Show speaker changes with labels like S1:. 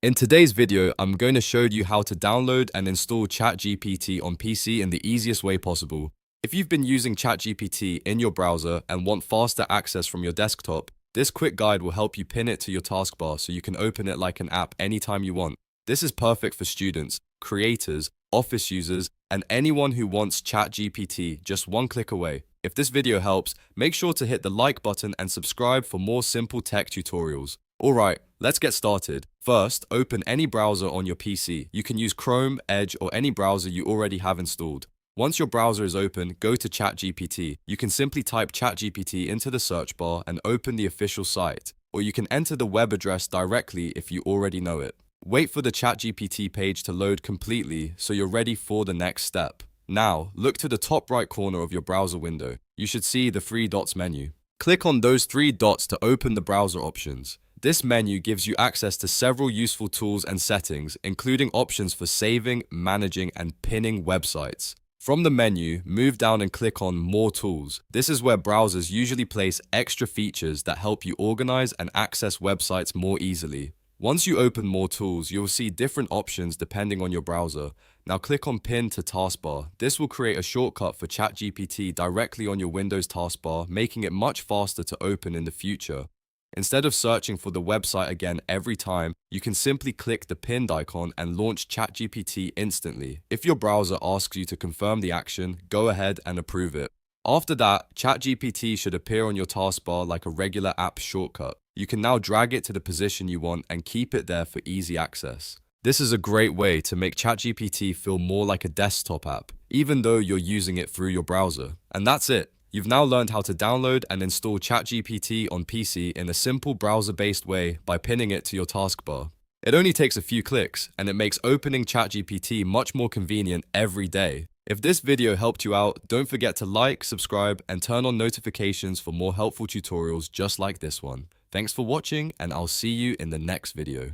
S1: In today's video, I'm going to show you how to download and install ChatGPT on PC in the easiest way possible. If you've been using ChatGPT in your browser and want faster access from your desktop, this quick guide will help you pin it to your taskbar so you can open it like an app anytime you want. This is perfect for students, creators, office users, and anyone who wants ChatGPT just one click away. If this video helps, make sure to hit the like button and subscribe for more simple tech tutorials. Alright, let's get started. First, open any browser on your PC. You can use Chrome, Edge, or any browser you already have installed. Once your browser is open, go to ChatGPT. You can simply type ChatGPT into the search bar and open the official site, or you can enter the web address directly if you already know it. Wait for the ChatGPT page to load completely so you're ready for the next step. Now, look to the top right corner of your browser window. You should see the three dots menu. Click on those three dots to open the browser options. This menu gives you access to several useful tools and settings, including options for saving, managing, and pinning websites. From the menu, move down and click on More Tools. This is where browsers usually place extra features that help you organize and access websites more easily. Once you open More Tools, you'll see different options depending on your browser. Now click on Pin to Taskbar. This will create a shortcut for ChatGPT directly on your Windows taskbar, making it much faster to open in the future. Instead of searching for the website again every time, you can simply click the pinned icon and launch ChatGPT instantly. If your browser asks you to confirm the action, go ahead and approve it. After that, ChatGPT should appear on your taskbar like a regular app shortcut. You can now drag it to the position you want and keep it there for easy access. This is a great way to make ChatGPT feel more like a desktop app, even though you're using it through your browser. And that's it. You've now learned how to download and install ChatGPT on PC in a simple browser-based way by pinning it to your taskbar. It only takes a few clicks, and it makes opening ChatGPT much more convenient every day. If this video helped you out, don't forget to like, subscribe, and turn on notifications for more helpful tutorials just like this one. Thanks for watching, and I'll see you in the next video.